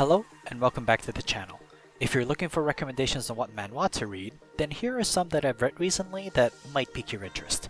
Hello and welcome back to the channel. If you're looking for recommendations on what manhwa to read, then here are some that I've read recently that might pique your interest.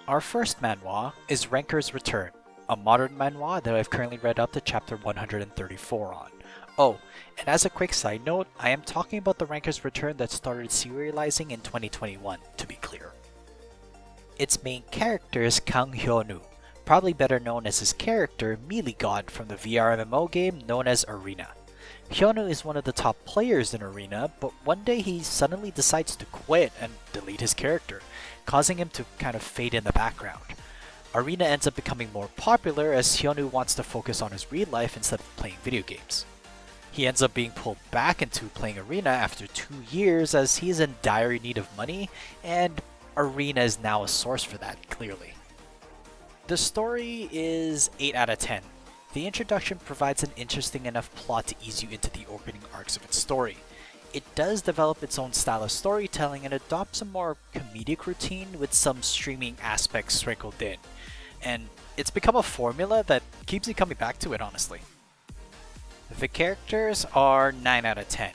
Our first manhwa is Ranker's Return, a modern manhwa that I've currently read up to chapter 134 on. Oh, and as a quick side note, I am talking about the Ranker's Return that started serializing in 2021, to be clear. Its main character is Kang Hyunwoo, probably better known as his character Melee God from the VR MMO game known as Arena. Hyunwoo is one of the top players in Arena, but one day he suddenly decides to quit and delete his character, causing him to kind of fade in the background. Arena ends up becoming more popular as Hyunwoo wants to focus on his real life instead of playing video games. He ends up being pulled back into playing Arena after 2 years as he is in dire need of money, and Arena is now a source for that, clearly. The story is 8 out of 10. The introduction provides an interesting enough plot to ease you into the opening arcs of its story. It does develop its own style of storytelling and adopts a more comedic routine with some streaming aspects sprinkled in. And it's become a formula that keeps you coming back to it, honestly. The characters are 9 out of 10.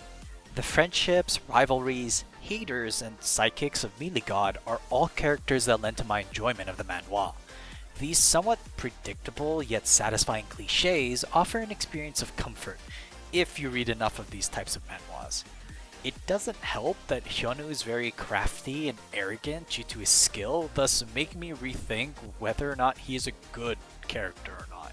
The friendships, rivalries, haters, and sidekicks of Melee God are all characters that lend to my enjoyment of the manhwa. These somewhat predictable yet satisfying cliches offer an experience of comfort if you read enough of these types of manhwas. It doesn't help that Hyunwoo is very crafty and arrogant due to his skill, thus making me rethink whether or not he is a good character or not.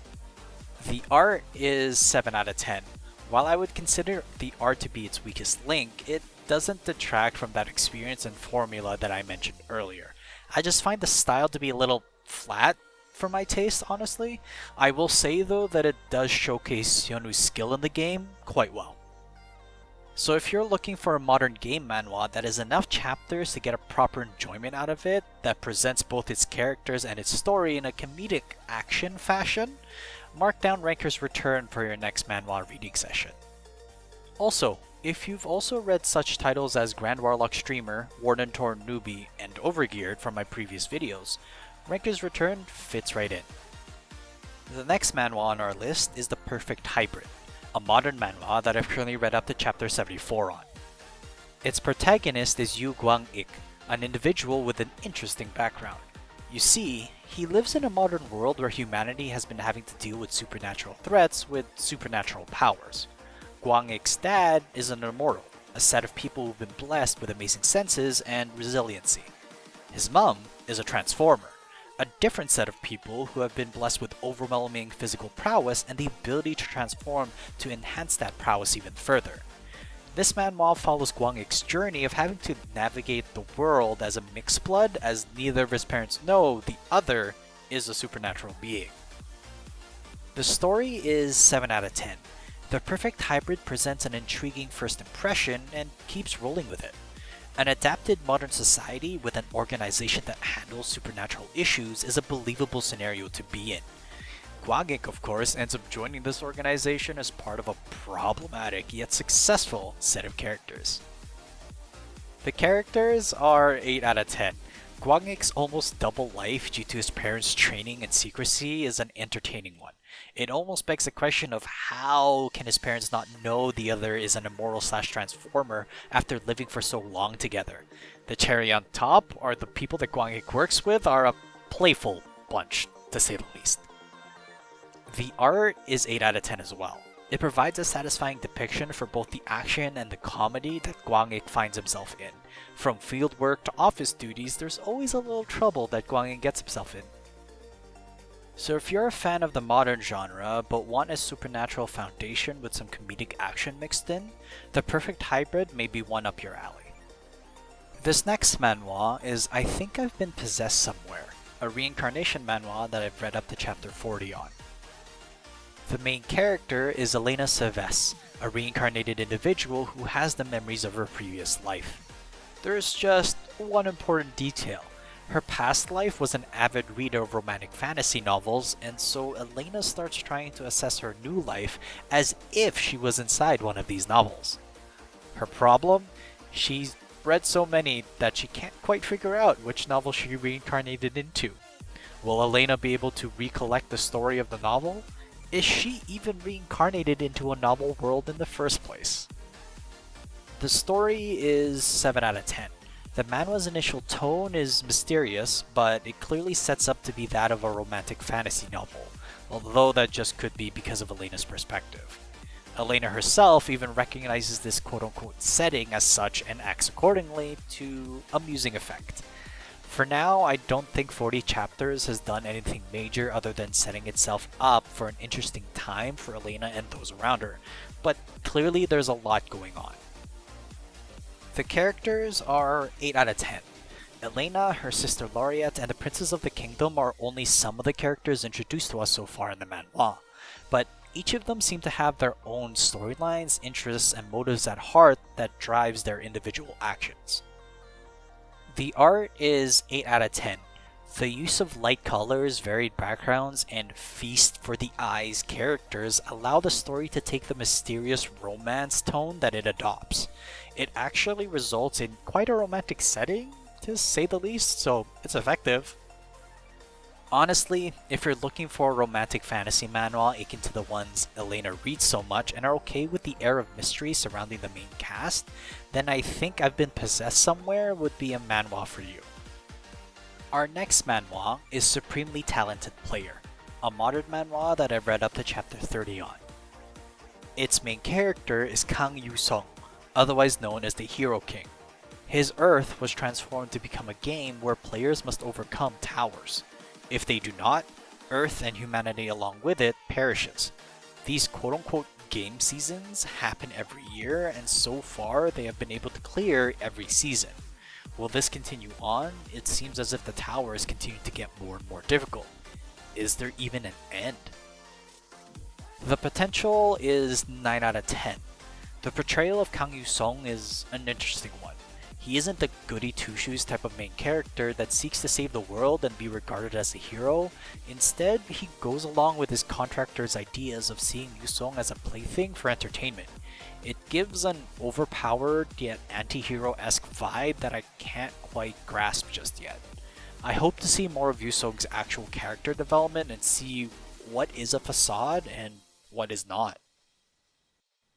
The art is 7 out of 10. While I would consider the art to be its weakest link, it doesn't detract from that experience and formula that I mentioned earlier. I just find the style to be a little flat for my taste, honestly. I will say though that it does showcase Hyunwoo's skill in the game quite well. So if you're looking for a modern game manhwa that has enough chapters to get a proper enjoyment out of it, that presents both its characters and its story in a comedic action fashion, mark down Ranker's Return for your next manhwa reading session. Also, if you've also read such titles as Grand Warlock Streamer, Warden Torn Newbie, and Overgeared from my previous videos, Ranker's Return fits right in. The next manhwa on our list is The Perfect Hybrid, a modern manhwa that I've currently read up to chapter 74 on. Its protagonist is Yu Gwang-ik, an individual with an interesting background. You see, he lives in a modern world where humanity has been having to deal with supernatural threats with supernatural powers. Gwang-ik's dad is an immortal, a set of people who've been blessed with amazing senses and resiliency. His mom is a transformer, a different set of people who have been blessed with overwhelming physical prowess and the ability to transform to enhance that prowess even further. This manhwa follows Gwang-ik's journey of having to navigate the world as a mixed blood, as neither of his parents know the other is a supernatural being. The story is 7 out of 10. The Perfect Hybrid presents an intriguing first impression and keeps rolling with it. An adapted modern society with an organization that handles supernatural issues is a believable scenario to be in. Gwang-ik, of course, ends up joining this organization as part of a problematic yet successful set of characters. The characters are 8 out of 10. Gwang-ik's almost double life due to his parents' training and secrecy is an entertaining one. It almost begs the question of how can his parents not know the other is an immortal/transformer after living for so long together. The cherry on top are the people that Gwang-ik works with are a playful bunch, to say the least. The art is 8 out of 10 as well. It provides a satisfying depiction for both the action and the comedy that Gwang-ik finds himself in. From field work to office duties, there's always a little trouble that Gwang-ik gets himself in. So if you're a fan of the modern genre, but want a supernatural foundation with some comedic action mixed in, The Perfect Hybrid may be one up your alley. This next manhwa is I Think I've Been Possessed Somewhere, a reincarnation manhwa that I've read up to chapter 40 on. The main character is Elena Seves, a reincarnated individual who has the memories of her previous life. There's just one important detail. Her past life was an avid reader of romantic fantasy novels, and so Elena starts trying to assess her new life as if she was inside one of these novels. Her problem? She's read so many that she can't quite figure out which novel she reincarnated into. Will Elena be able to recollect the story of the novel? Is she even reincarnated into a novel world in the first place? The story is 7 out of 10. The manhwa's initial tone is mysterious, but it clearly sets up to be that of a romantic fantasy novel, although that just could be because of Elena's perspective. Elena herself even recognizes this quote-unquote setting as such and acts accordingly to amusing effect. For now, I don't think 40 chapters has done anything major other than setting itself up for an interesting time for Elena and those around her, but clearly there's a lot going on. The characters are 8 out of 10. Elena, her sister Laureate, and the Princess of the Kingdom are only some of the characters introduced to us so far in the manhwa, but each of them seem to have their own storylines, interests, and motives at heart that drives their individual actions. The art is 8 out of 10. The use of light colors, varied backgrounds, and feast for the eyes characters allow the story to take the mysterious romance tone that it adopts. It actually results in quite a romantic setting, to say the least, so it's effective. Honestly, if you're looking for a romantic fantasy manhwa akin to the ones Elena reads so much and are okay with the air of mystery surrounding the main cast, then I think I've Been Possessed Somewhere would be a manhwa for you. Our next manhwa is Supremely Talented Player, a modern manhwa that I've read up to chapter 30 on. Its main character is Kang Yu-sung, otherwise known as the Hero King. His Earth was transformed to become a game where players must overcome towers. If they do not, Earth and humanity along with it perishes. These quote-unquote game seasons happen every year, and so far they have been able to clear every season. Will this continue on? It seems as if the towers continue to get more and more difficult. Is there even an end? The potential is 9 out of 10. The portrayal of Kang Yu-sung is an interesting one. He isn't the goody two-shoes type of main character that seeks to save the world and be regarded as a hero. Instead, he goes along with his contractor's ideas of seeing Yu-sung as a plaything for entertainment. It gives an overpowered yet anti-hero-esque vibe that I can't quite grasp just yet. I hope to see more of Yu-sung's actual character development and see what is a facade and what is not.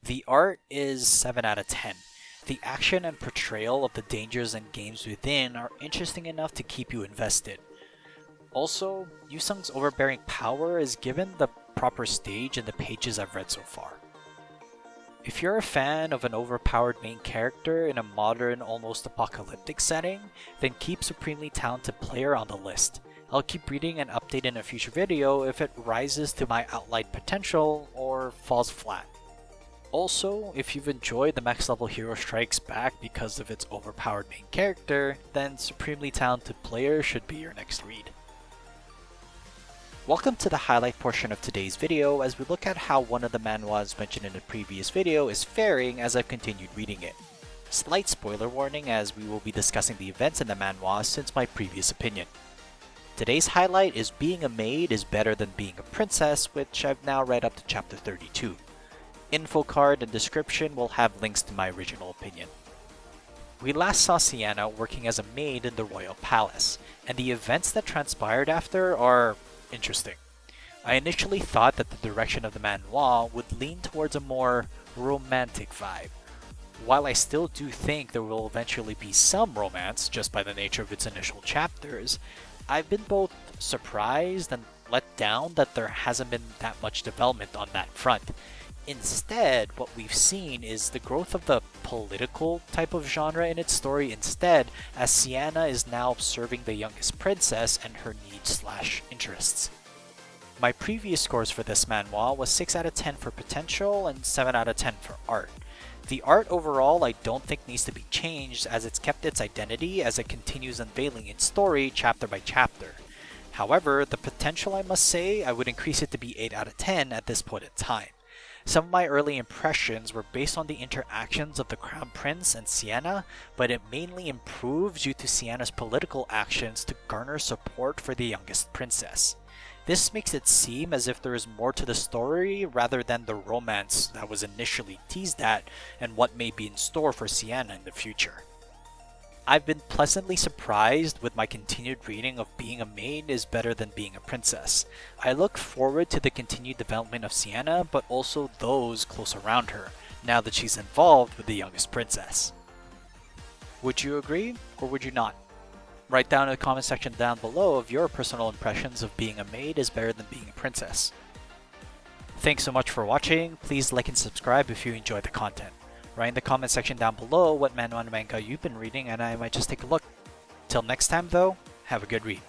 The art is 7 out of 10. The action and portrayal of the dangers and games within are interesting enough to keep you invested. Also, Yu-sung's overbearing power is given the proper stage in the pages I've read so far. If you're a fan of an overpowered main character in a modern, almost apocalyptic setting, then keep Supremely Talented Player on the list. I'll keep reading and update in a future video if it rises to my outlined potential or falls flat. Also, if you've enjoyed the Max Level Hero Strikes Back because of its overpowered main character, then Supremely Talented Player should be your next read. Welcome to the highlight portion of today's video as we look at how one of the manhwas mentioned in the previous video is faring as I've continued reading it. Slight spoiler warning as we will be discussing the events in the manhwa since my previous opinion. Today's highlight is Being a Maid is Better Than Being a Princess, which I've now read up to chapter 32. Info card and description will have links to my original opinion. We last saw Sienna working as a maid in the royal palace, and the events that transpired after are interesting. I initially thought that the direction of the manhwa would lean towards a more romantic vibe. While I still do think there will eventually be some romance just by the nature of its initial chapters, I've been both surprised and let down that there hasn't been that much development on that front. Instead, what we've seen is the growth of the political type of genre in its story instead, as Sienna is now observing the youngest princess and her needs/interests. My previous scores for this manhwa was 6 out of 10 for potential and 7 out of 10 for art. The art overall I don't think needs to be changed as it's kept its identity as it continues unveiling its story chapter by chapter. However, the potential I must say I would increase it to be 8 out of 10 at this point in time. Some of my early impressions were based on the interactions of the Crown Prince and Sienna, but it mainly improved due to Sienna's political actions to garner support for the youngest princess. This makes it seem as if there is more to the story rather than the romance that was initially teased at and what may be in store for Sienna in the future. I've been pleasantly surprised with my continued reading of being a maid is better than being a princess. I look forward to the continued development of Sienna, but also those close around her, now that she's involved with the youngest princess. Would you agree, or would you not? Write down in the comment section down below of your personal impressions of being a maid is better than being a princess. Thanks so much for watching. Please like and subscribe if you enjoyed the content. Write in the comment section down below what manhwa and manga you've been reading and I might just take a look. Till next time though, have a good read.